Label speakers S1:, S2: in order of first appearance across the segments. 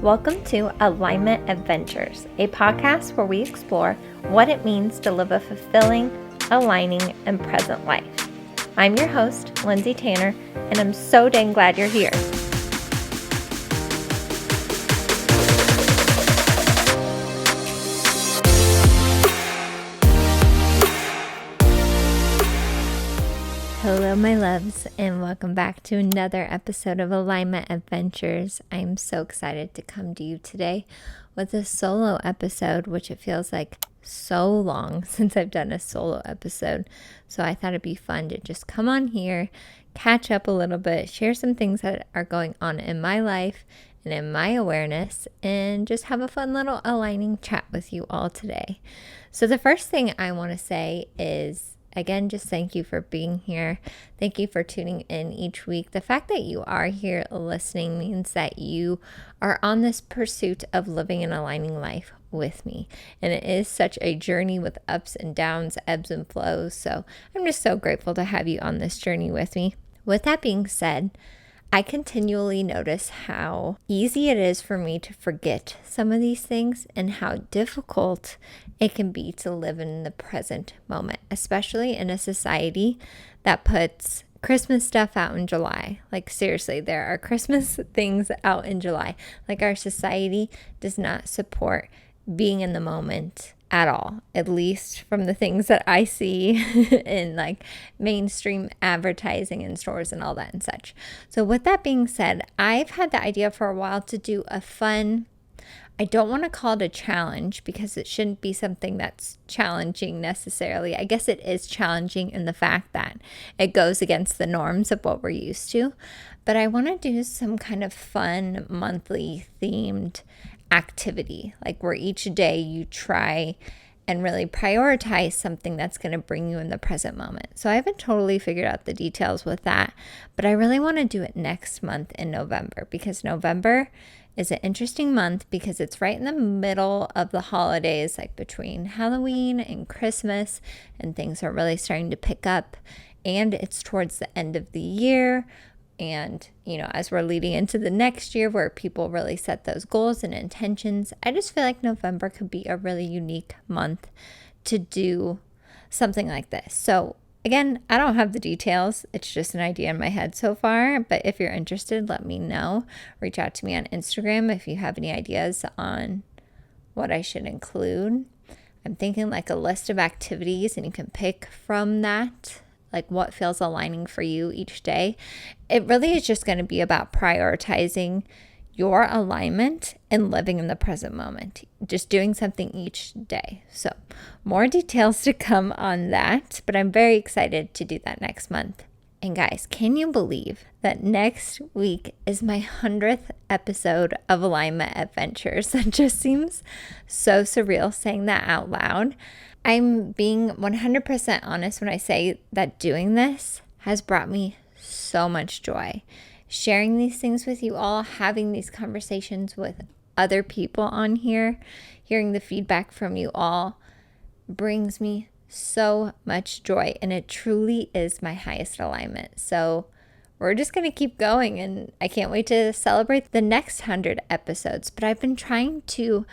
S1: Welcome to Alignment Adventures, a podcast where we explore what it means to live a fulfilling, aligning, and present life. I'm your host, Lindsay Tanner, and I'm so dang glad you're here. Hello, my loves, and welcome back to another episode of Alignment Adventures. I'm so excited to come to you today with a solo episode, which it feels like so long since I've done a solo episode. So I thought it'd be fun to just come on here, catch up a little bit, share some things that are going on in my life and in my awareness, and just have a fun little aligning chat with you all today. So the first thing I want to say is, again, just thank you for being here. Thank you for tuning in each week. The fact that you are here listening means that you are on this pursuit of living an aligning life with me. And it is such a journey with ups and downs, ebbs and flows. So I'm just so grateful to have you on this journey with me. With that being said, I continually notice how easy it is for me to forget some of these things and how difficult it can be to live in the present moment, especially in a society that puts Christmas stuff out in July. Like seriously, there are Christmas things out in July. Like our society does not support being in the moment at all, at least from the things that I see in like mainstream advertising in stores and all that and such. So with that being said, I've had the idea for a while to do a fun, I don't want to call it a challenge because it shouldn't be something that's challenging necessarily. I guess it is challenging in the fact that it goes against the norms of what we're used to. But I want to do some kind of fun monthly themed activity, like where each day you try and really prioritize something that's going to bring you in the present moment. So I haven't totally figured out the details with that, but I really want to do it next month in November, because November is an interesting month because it's right in the middle of the holidays, like between Halloween and Christmas, and things are really starting to pick up, and it's towards the end of the year. And, as we're leading into the next year where people really set those goals and intentions, I just feel like November could be a really unique month to do something like this. So again, I don't have the details. It's just an idea in my head so far. But if you're interested, let me know. Reach out to me on Instagram if you have any ideas on what I should include. I'm thinking like a list of activities, and you can pick from that, like what feels aligning for you each day. It really is just going to be about prioritizing your alignment and living in the present moment, just doing something each day. So more details to come on that, but I'm very excited to do that next month. And guys, can you believe that next week is my 100th episode of Alignment Adventures? That just seems so surreal saying that out loud. I'm being 100% honest when I say that doing this has brought me so much joy. Sharing these things with you all, having these conversations with other people on here, hearing the feedback from you all brings me so much joy, and it truly is my highest alignment. So we're just going to keep going, and I can't wait to celebrate the next 100 episodes. But I've been trying to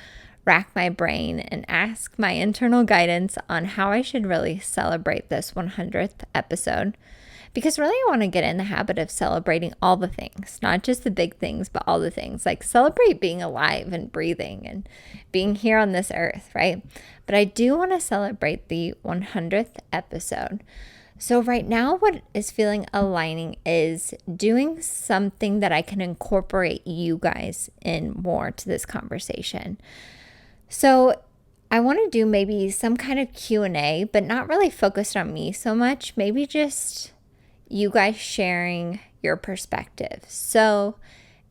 S1: rack my brain and ask my internal guidance on how I should really celebrate this 100th episode. Because really I want to get in the habit of celebrating all the things, not just the big things, but all the things. Like celebrate being alive and breathing and being here on this earth, right? But I do want to celebrate the 100th episode. So right now what is feeling aligning is doing something that I can incorporate you guys in more to this conversation. So I want to do maybe some kind of Q&A, but not really focused on me so much. Maybe just you guys sharing your perspective. So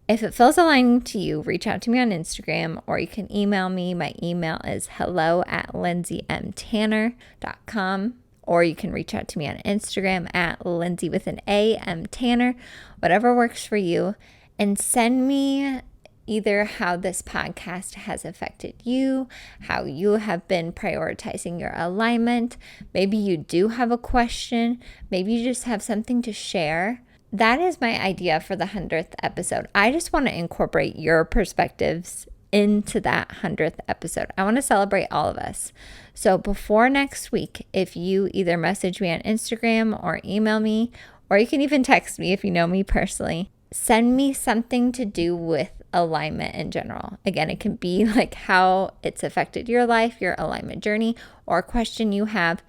S1: if it feels aligning to you, reach out to me on Instagram, or you can email me. My email is hello@lindsaymtanner.com, or you can reach out to me on Instagram at Lindsay with an A, M Tanner, whatever works for you, and send me either how this podcast has affected you, how you have been prioritizing your alignment. Maybe you do have a question. Maybe you just have something to share that is my idea for the 100th episode. I just want to incorporate your perspectives into that 100th episode. I want to celebrate all of us. So before next week, if you either message me on Instagram or email me, or you can even text me if you know me personally, send me something to do with alignment in general. Again, it can be like how it's affected your life, your alignment journey, or a question you have,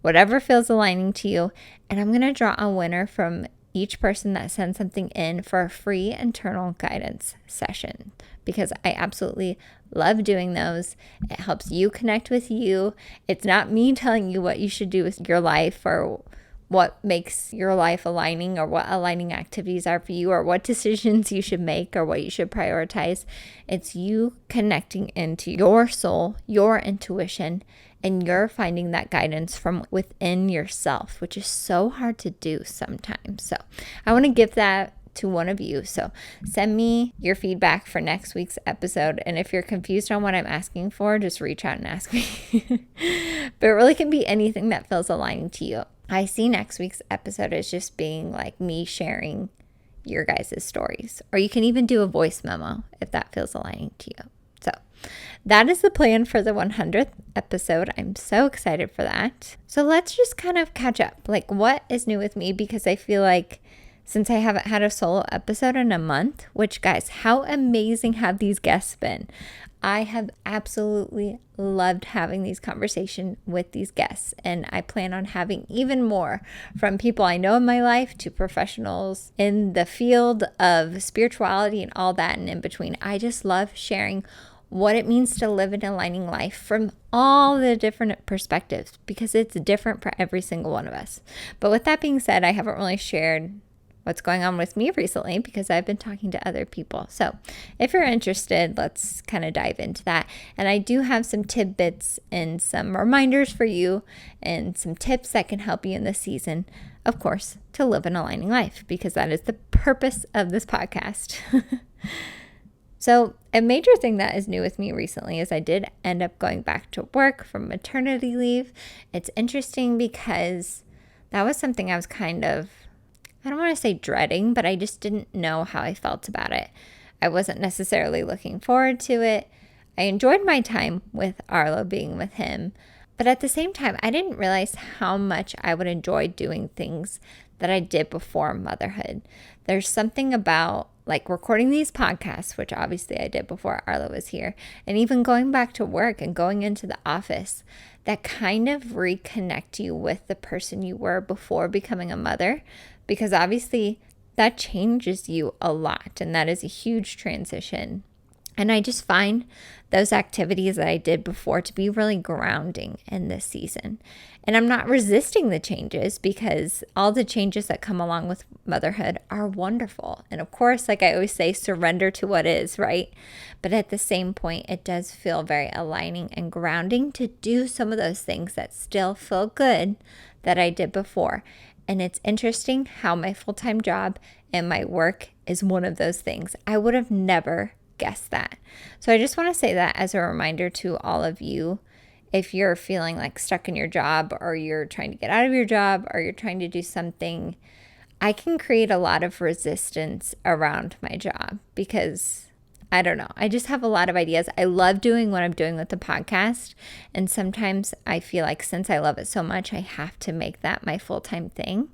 S1: whatever feels aligning to you. And I'm going to draw a winner from each person that sends something in for a free internal guidance session, because I absolutely love doing those. It helps you connect with you. It's not me telling you what you should do with your life or what makes your life aligning or what aligning activities are for you or what decisions you should make or what you should prioritize. It's you connecting into your soul, your intuition, and you're finding that guidance from within yourself, which is so hard to do sometimes. So I want to give that to one of you. So send me your feedback for next week's episode. And if you're confused on what I'm asking for, just reach out and ask me. But it really can be anything that feels aligning to you. I see next week's episode as just being like me sharing your guys' stories. Or you can even do a voice memo if that feels aligning to you. So that is the plan for the 100th episode. I'm so excited for that. So let's just kind of catch up. Like, what is new with me? Because I feel like since I haven't had a solo episode in a month, which, guys, how amazing have these guests been? I have absolutely loved having these conversations with these guests, and I plan on having even more, from people I know in my life to professionals in the field of spirituality and all that and in between. I just love sharing what it means to live an aligning life from all the different perspectives, because it's different for every single one of us. But with that being said, I haven't really shared what's going on with me recently because I've been talking to other people. So if you're interested, let's kind of dive into that. And I do have some tidbits and some reminders for you and some tips that can help you in this season, of course, to live an aligning life, because that is the purpose of this podcast. So a major thing that is new with me recently is I did end up going back to work from maternity leave. It's interesting because that was something I was kind of, I don't want to say dreading, but I just didn't know how I felt about it. I wasn't necessarily looking forward to it. I enjoyed my time with Arlo, being with him. But at the same time, I didn't realize how much I would enjoy doing things that I did before motherhood. There's something about like recording these podcasts, which obviously I did before Arlo was here, and even going back to work and going into the office, that kind of reconnect you with the person you were before becoming a mother, because obviously that changes you a lot, and that is a huge transition. And I just find those activities that I did before to be really grounding in this season. And I'm not resisting the changes, because all the changes that come along with motherhood are wonderful. And of course, like I always say, surrender to what is, right? But at the same point, it does feel very aligning and grounding to do some of those things that still feel good that I did before. And it's interesting how my full-time job and my work is one of those things. I would have never guessed that. So I just want to say that as a reminder to all of you, if you're feeling like stuck in your job, or you're trying to get out of your job, or you're trying to do something, I can create a lot of resistance around my job because I don't know. I just have a lot of ideas. I love doing what I'm doing with the podcast. And sometimes I feel like since I love it so much, I have to make that my full-time thing,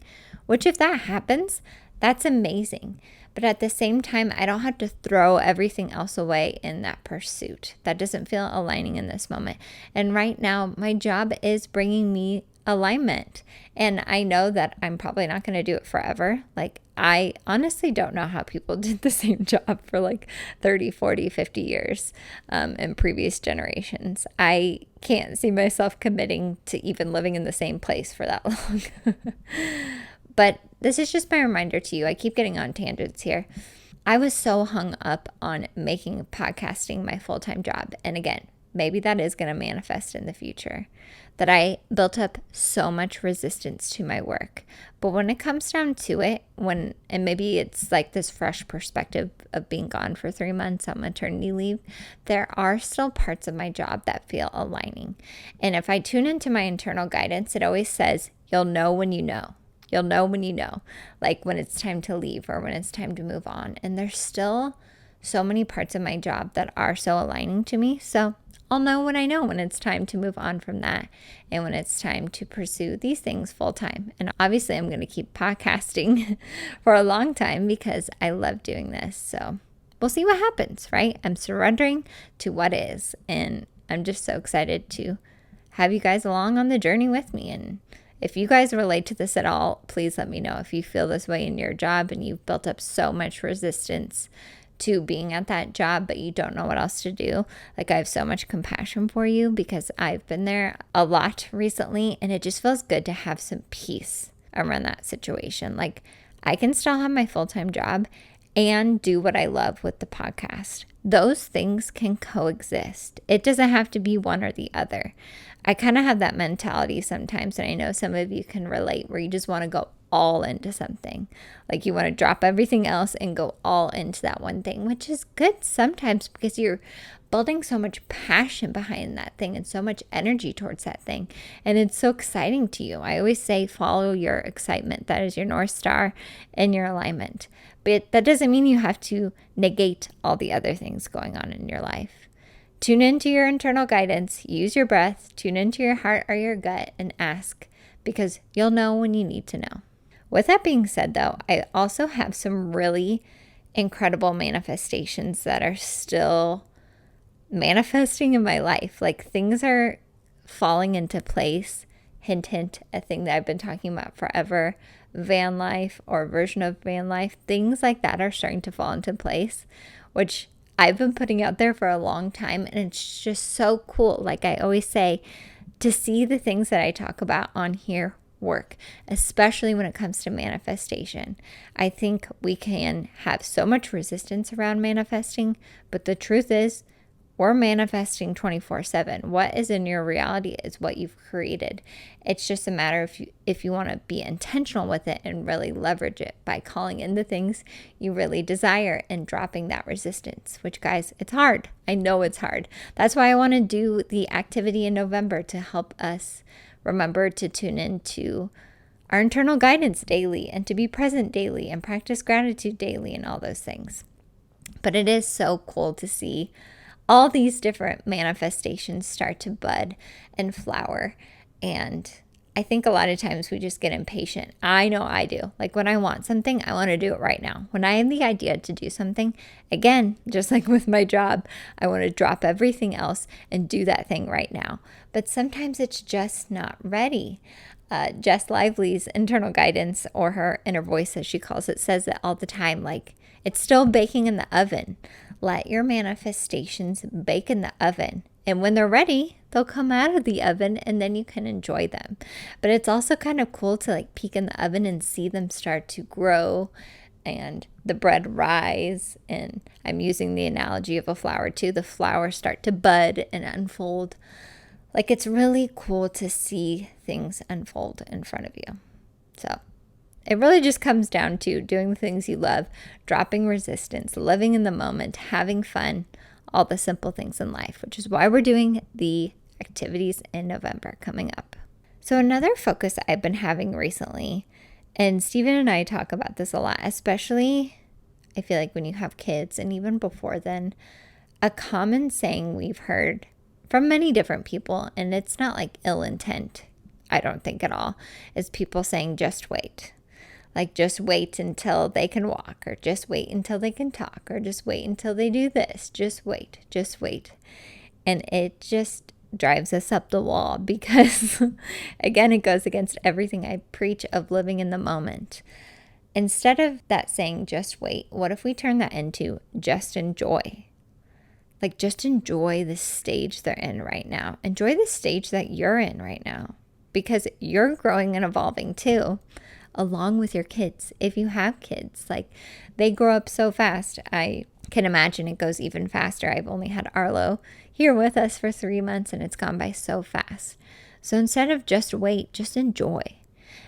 S1: which if that happens, that's amazing. But at the same time, I don't have to throw everything else away in that pursuit. That doesn't feel aligning in this moment. And right now, my job is bringing me alignment. And I know that I'm probably not going to do it forever. Like, I honestly don't know how people did the same job for like 30, 40, 50 years in previous generations. I can't see myself committing to even living in the same place for that long. But this is just my reminder to you. I keep getting on tangents here. I was so hung up on making podcasting my full-time job. And again, maybe that is going to manifest in the future, that I built up so much resistance to my work. But when it comes down to it, and maybe it's like this fresh perspective of being gone for 3 months on maternity leave, there are still parts of my job that feel aligning. And if I tune into my internal guidance, it always says, you'll know when you know. You'll know when you know, like when it's time to leave or when it's time to move on. And there's still so many parts of my job that are so aligning to me. So I'll know when I know when it's time to move on from that and when it's time to pursue these things full time. And obviously, I'm going to keep podcasting for a long time because I love doing this. So we'll see what happens, right? I'm surrendering to what is. And I'm just so excited to have you guys along on the journey with me. And if you guys relate to this at all, please let me know. If you feel this way in your job and you've built up so much resistance to being at that job, but you don't know what else to do. Like, I have so much compassion for you because I've been there a lot recently, and it just feels good to have some peace around that situation. Like, I can still have my full-time job and do what I love with the podcast. Those things can coexist. It doesn't have to be one or the other. I kind of have that mentality sometimes, and I know some of you can relate, where you just want to go all into something. Like, you want to drop everything else and go all into that one thing, which is good sometimes because you're building so much passion behind that thing and so much energy towards that thing. And it's so exciting to you. I always say, follow your excitement. That is your North Star and your alignment. But that doesn't mean you have to negate all the other things going on in your life. Tune into your internal guidance, use your breath, tune into your heart or your gut, and ask, because you'll know when you need to know. With that being said, though, I also have some really incredible manifestations that are still manifesting in my life. Like, things are falling into place. Hint, hint, a thing that I've been talking about forever, van life or version of van life. Things like that are starting to fall into place, which I've been putting out there for a long time, and it's just so cool. Like I always say, to see the things that I talk about on here work, especially when it comes to manifestation. I think we can have so much resistance around manifesting, but the truth is, we're manifesting 24/7. What is in your reality is what you've created. It's just a matter if you want to be intentional with it and really leverage it by calling in the things you really desire and dropping that resistance, which, guys, it's hard. I know it's hard. That's why I want to do the activity in November to help us remember to tune into our internal guidance daily and to be present daily and practice gratitude daily and all those things. But it is so cool to see all these different manifestations start to bud and flower. And I think a lot of times we just get impatient. I know I do. Like, when I want something, I want to do it right now. When I have the idea to do something, again, just like with my job, I want to drop everything else and do that thing right now. But sometimes it's just not ready. Jess Lively's internal guidance, or her inner voice as she calls it, says it all the time. Like, it's still baking in the oven. Let your manifestations bake in the oven. And when they're ready, they'll come out of the oven and then you can enjoy them. But it's also kind of cool to like peek in the oven and see them start to grow and the bread rise. And I'm using the analogy of a flower too. The flowers start to bud and unfold. Like, it's really cool to see things unfold in front of you. So it really just comes down to doing the things you love, dropping resistance, living in the moment, having fun, all the simple things in life, which is why we're doing the activities in November coming up. So another focus I've been having recently, and Stephen and I talk about this a lot, especially I feel like when you have kids and even before then, a common saying we've heard from many different people, and it's not like ill intent, I don't think at all, is people saying just wait. Like, just wait until they can walk, or just wait until they can talk, or just wait until they do this. Just wait, just wait. And it just drives us up the wall because, again, it goes against everything I preach of living in the moment. Instead of that saying, just wait, what if we turn that into just enjoy? Like, just enjoy the stage they're in right now. Enjoy the stage that you're in right now, because you're growing and evolving too, along with your kids. If you have kids, like, they grow up so fast. I can imagine it goes even faster. I've only had Arlo here with us for 3 months and it's gone by so fast. So instead of just wait, just enjoy.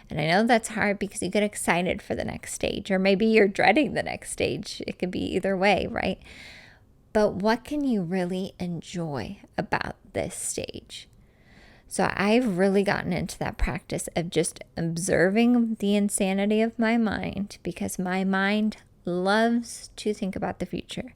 S1: And I know that's hard because you get excited for the next stage, or maybe you're dreading the next stage. It could be either way, right? But what can you really enjoy about this stage? So I've really gotten into that practice of just observing the insanity of my mind, because my mind loves to think about the future.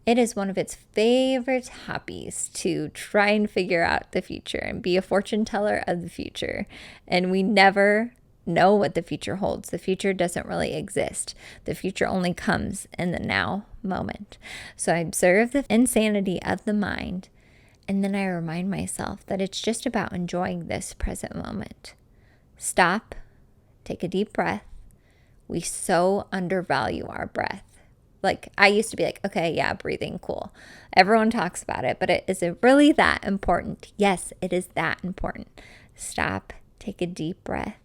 S1: It is one of its favorite hobbies to try and figure out the future and be a fortune teller of the future. And we never know what the future holds. The future doesn't really exist. The future only comes in the now moment. So I observe the insanity of the mind, and then I remind myself that it's just about enjoying this present moment. Stop, take a deep breath. We so undervalue our breath. Like, I used to be like, okay, yeah, breathing, cool. Everyone talks about it, but is it really that important? Yes, it is that important. Stop, take a deep breath,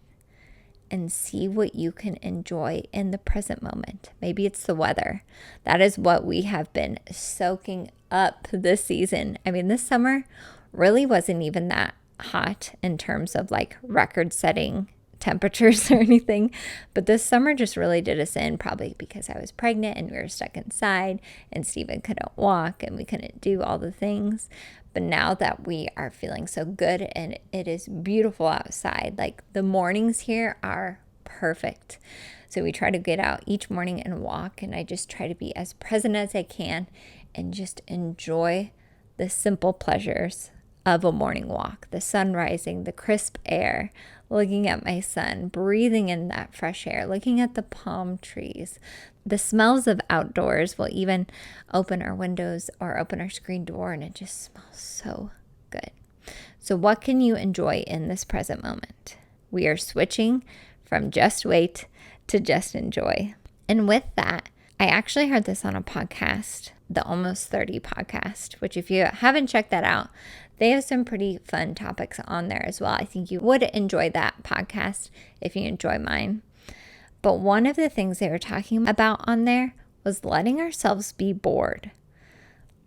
S1: and see what you can enjoy in the present moment. Maybe it's the weather. That is what we have been soaking up this season. I mean, this summer really wasn't even that hot in terms of like record-setting temperatures or anything, but this summer just really did us in, probably because I was pregnant and we were stuck inside and Steven couldn't walk and we couldn't do all the things. But now that we are feeling so good and it is beautiful outside, like the mornings here are perfect. So we try to get out each morning and walk, and I just try to be as present as I can and just enjoy the simple pleasures of a morning walk, the sun rising, the crisp air, looking at my son, breathing in that fresh air, looking at the palm trees. The smells of outdoors will even open our windows or open our screen door, and it just smells so good. So what can you enjoy in this present moment? We are switching from just wait to just enjoy. And with that, I actually heard this on a podcast, the Almost 30 podcast, which if you haven't checked that out, they have some pretty fun topics on there as well. I think you would enjoy that podcast if you enjoy mine. But one of the things they were talking about on there was letting ourselves be bored.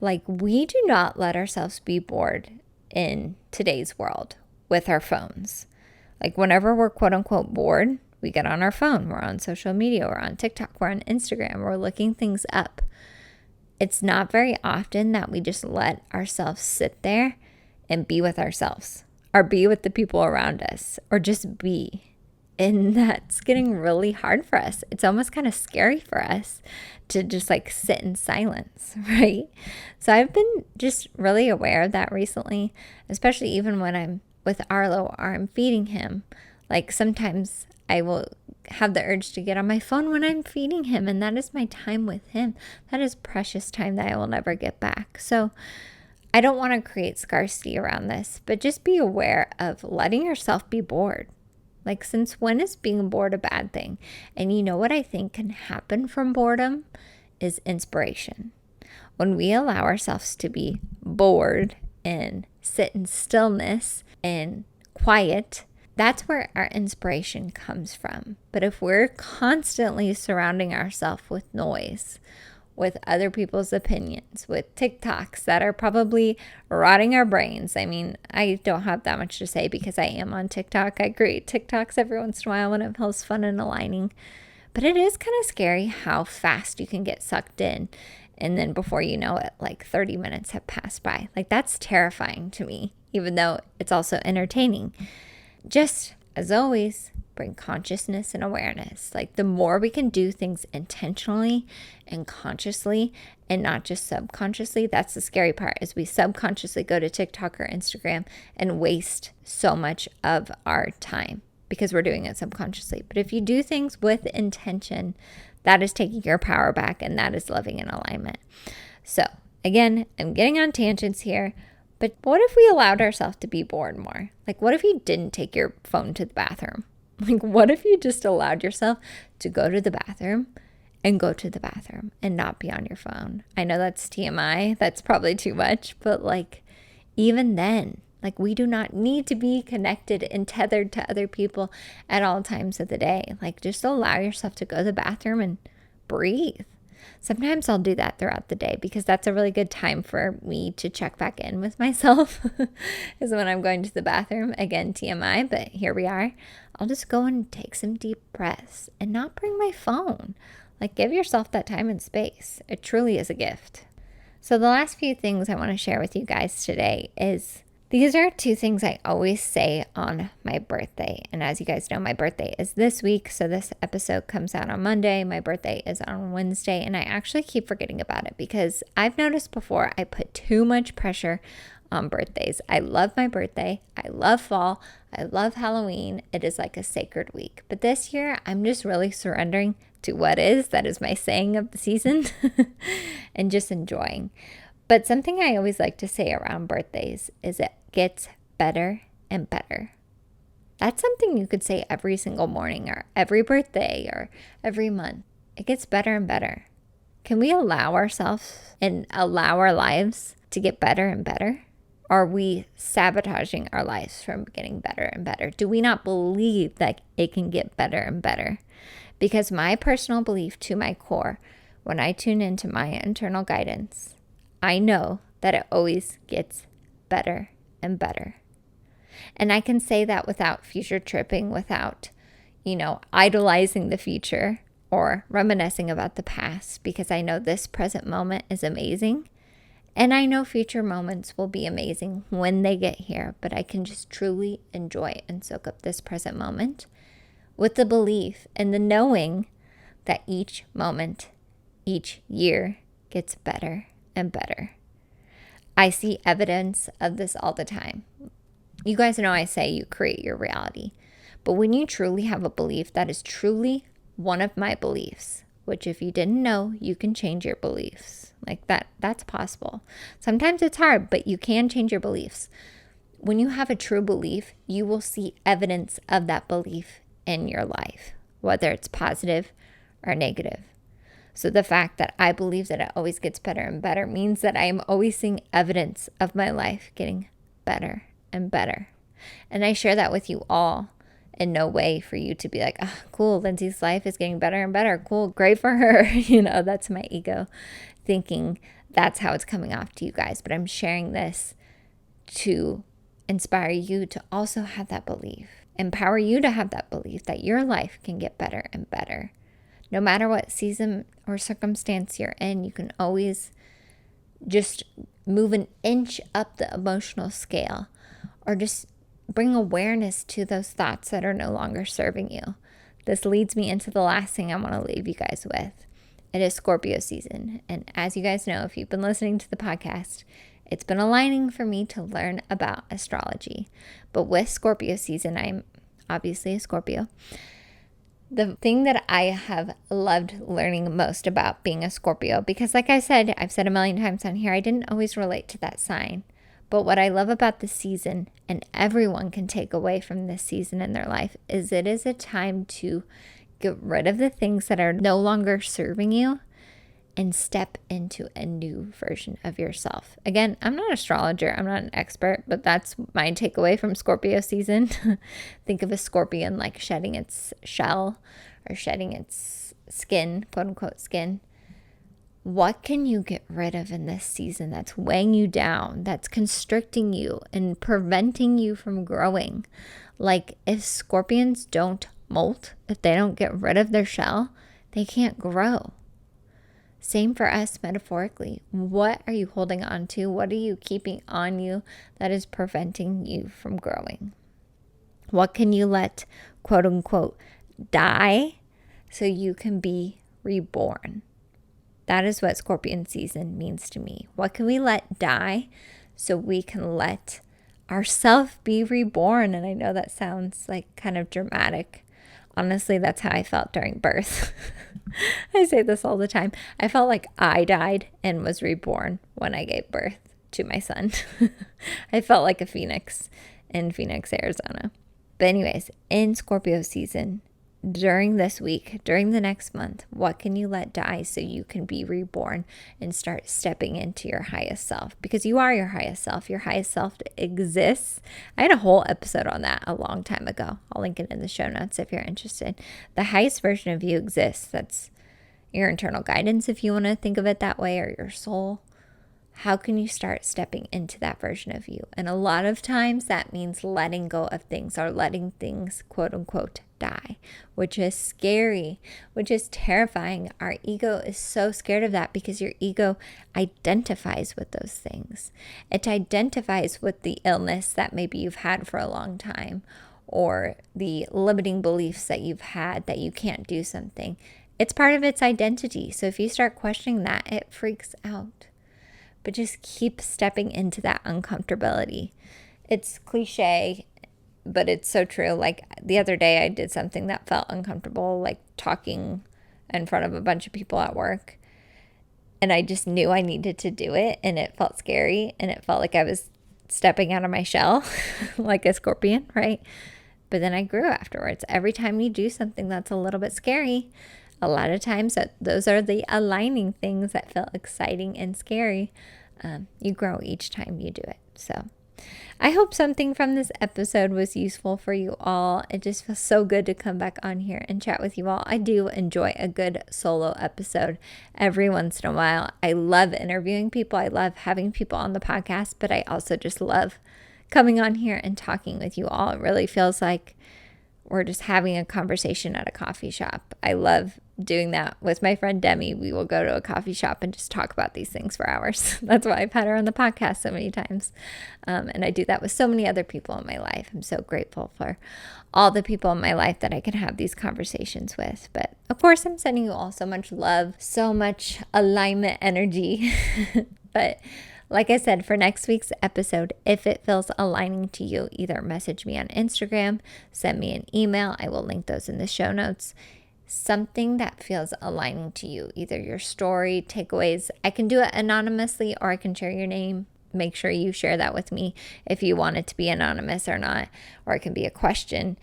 S1: Like, we do not let ourselves be bored in today's world with our phones. Like, whenever we're quote unquote bored, we get on our phone, we're on social media, we're on TikTok, we're on Instagram, we're looking things up. It's not very often that we just let ourselves sit there and be with ourselves or be with the people around us or just be. And that's getting really hard for us. It's almost kind of scary for us to just like sit in silence, right? So I've been just really aware of that recently, especially even when I'm with Arlo or I'm feeding him. Like, sometimes I will have the urge to get on my phone when I'm feeding him, and that is my time with him. That is precious time that I will never get back. So I don't want to create scarcity around this, but just be aware of letting yourself be bored. Like, since when is being bored a bad thing? And you know what I think can happen from boredom is inspiration. When we allow ourselves to be bored and sit in stillness and quiet, that's where our inspiration comes from. But if we're constantly surrounding ourselves with noise, with other people's opinions, with TikToks that are probably rotting our brains. I mean, I don't have that much to say because I am on TikTok. I create TikToks every once in a while when it feels fun and aligning. But it is kind of scary how fast you can get sucked in. And then before you know it, like 30 minutes have passed by. Like, that's terrifying to me, even though it's also entertaining. Just, as always, bring consciousness and awareness. Like, the more we can do things intentionally and consciously and not just subconsciously, that's the scary part, is we subconsciously go to TikTok or Instagram and waste so much of our time because we're doing it subconsciously. But if you do things with intention, that is taking your power back, and that is living in alignment. So again, I'm getting on tangents here, but what if we allowed ourselves to be bored more? Like, what if you didn't take your phone to the bathroom? Like, what if you just allowed yourself to go to the bathroom and go to the bathroom and not be on your phone? I know that's TMI. That's probably too much. But like, even then, like, we do not need to be connected and tethered to other people at all times of the day. Like, just allow yourself to go to the bathroom and breathe. Sometimes I'll do that throughout the day because that's a really good time for me to check back in with myself is when I'm going to the bathroom. Again, TMI, but here we are. I'll just go and take some deep breaths and not bring my phone. Like, give yourself that time and space. It truly is a gift. So the last few things I want to share with you guys today is These are two things I always say on my birthday. And as you guys know, my birthday is this week. So this episode comes out on Monday. My birthday is on Wednesday. And I actually keep forgetting about it because I've noticed before I put too much pressure on birthdays. I love my birthday. I love fall. I love Halloween. It is like a sacred week. But this year, I'm just really surrendering to what is. That is my saying of the season and just enjoying. But something I always like to say around birthdays is it gets better and better. That's something you could say every single morning or every birthday or every month. It gets better and better. Can we allow ourselves and allow our lives to get better and better? Are we sabotaging our lives from getting better and better? Do we not believe that it can get better and better? Because my personal belief to my core, when I tune into my internal guidance, I know that it always gets better and better. And I can say that without future tripping, without, idolizing the future or reminiscing about the past, because I know this present moment is amazing. And I know future moments will be amazing when they get here, but I can just truly enjoy and soak up this present moment with the belief and the knowing that each moment, each year gets better and better. I see evidence of this all the time. You guys know I say you create your reality. But when you truly have a belief that is truly one of my beliefs, which if you didn't know, you can change your beliefs. Like that's possible. Sometimes it's hard, but you can change your beliefs. When you have a true belief, you will see evidence of that belief in your life, whether it's positive or negative. So the fact that I believe that it always gets better and better means that I am always seeing evidence of my life getting better and better. And I share that with you all in no way for you to be like, oh, cool, Lindsay's life is getting better and better. Cool, great for her. That's my ego thinking that's how it's coming off to you guys. But I'm sharing this to inspire you to also have that belief, empower you to have that belief that your life can get better and better. No matter what season or circumstance you're in, you can always just move an inch up the emotional scale or just bring awareness to those thoughts that are no longer serving you. This leads me into the last thing I want to leave you guys with. It is Scorpio season. And as you guys know, if you've been listening to the podcast, it's been aligning for me to learn about astrology. But with Scorpio season, I'm obviously a Scorpio. The thing that I have loved learning most about being a Scorpio, because like I said, I've said a million times on here, I didn't always relate to that sign. But what I love about this season, and everyone can take away from this season in their life, is it is a time to get rid of the things that are no longer serving you and step into a new version of yourself. Again, I'm not an astrologer, I'm not an expert, but that's my takeaway from Scorpio season. Think of a scorpion like shedding its shell or shedding its skin, quote unquote skin. What can you get rid of in this season that's weighing you down, that's constricting you and preventing you from growing? Like if scorpions don't molt, if they don't get rid of their shell, they can't grow. Same for us metaphorically. What are you holding on to? What are you keeping on you that is preventing you from growing? What can you let, quote unquote, die so you can be reborn? That is what Scorpion season means to me. What can we let die so we can let ourselves be reborn? And I know that sounds like kind of dramatic. Honestly, that's how I felt during birth. I say this all the time. I felt like I died and was reborn when I gave birth to my son. I felt like a phoenix in Phoenix, Arizona. But anyways, in Scorpio season, during this week, during the next month, what can you let die so you can be reborn and start stepping into your highest self? Because you are your highest self. Your highest self exists. I had a whole episode on that a long time ago. I'll link it in the show notes if you're interested. The highest version of you exists. That's your internal guidance, if you want to think of it that way, or your soul. How can you start stepping into that version of you? And a lot of times that means letting go of things or letting things, quote unquote, die, which is scary, which is terrifying. Our ego is so scared of that because your ego identifies with those things. It identifies with the illness that maybe you've had for a long time, or the limiting beliefs that you've had that you can't do something. It's part of its identity. So if you start questioning that, it freaks out. But just keep stepping into that uncomfortability. It's cliche, but it's so true. Like the other day I did something that felt uncomfortable, like talking in front of a bunch of people at work. And I just knew I needed to do it, and it felt scary, and it felt like I was stepping out of my shell like a scorpion, right? But then I grew afterwards. Every time you do something that's a little bit scary, a lot of times those are the aligning things that feel exciting and scary. You grow each time you do it. So I hope something from this episode was useful for you all. It just feels so good to come back on here and chat with you all. I do enjoy a good solo episode every once in a while. I love interviewing people. I love having people on the podcast, but I also just love coming on here and talking with you all. It really feels like we're just having a conversation at a coffee shop. I love doing that with my friend Demi. We will go to a coffee shop and just talk about these things for hours. That's why I've had her on the podcast so many times. And I do that with so many other people in my life. I'm so grateful for all the people in my life that I can have these conversations with. But of course, I'm sending you all so much love, so much alignment energy. But like I said, for next week's episode, if it feels aligning to you, either message me on Instagram, send me an email. I will link those in the show notes. Something that feels aligning to you, either your story, takeaways. I can do it anonymously, or I can share your name. Make sure you share that with me if you want it to be anonymous or not, or it can be a question.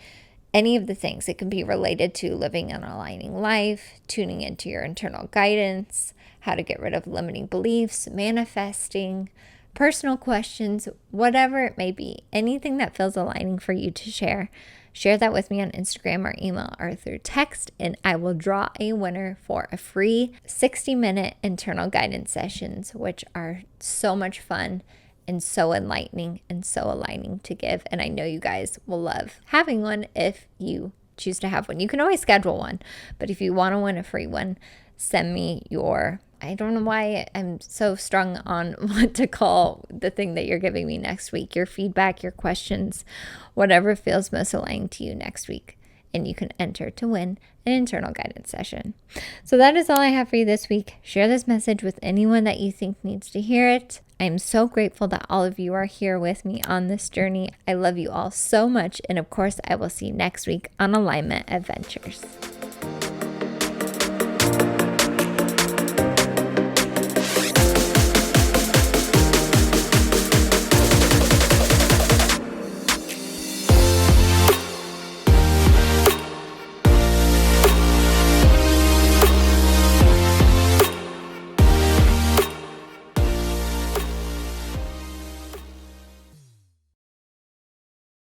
S1: Any of the things. It can be related to living an aligning life, tuning into your internal guidance, how to get rid of limiting beliefs, manifesting, personal questions, whatever it may be. Anything that feels aligning for you to share. Share that with me on Instagram or email or through text, and I will draw a winner for a free 60-minute internal guidance sessions, which are so much fun and so enlightening and so aligning to give. And I know you guys will love having one if you choose to have one. You can always schedule one, but if you want to win a free one, send me your, I don't know why I'm so strung on what to call the thing that you're giving me next week, your feedback, your questions, whatever feels most aligned to you next week. And you can enter to win an internal guidance session. So that is all I have for you this week. Share this message with anyone that you think needs to hear it. I am so grateful that all of you are here with me on this journey. I love you all so much. And of course, I will see you next week on Alignment Adventures.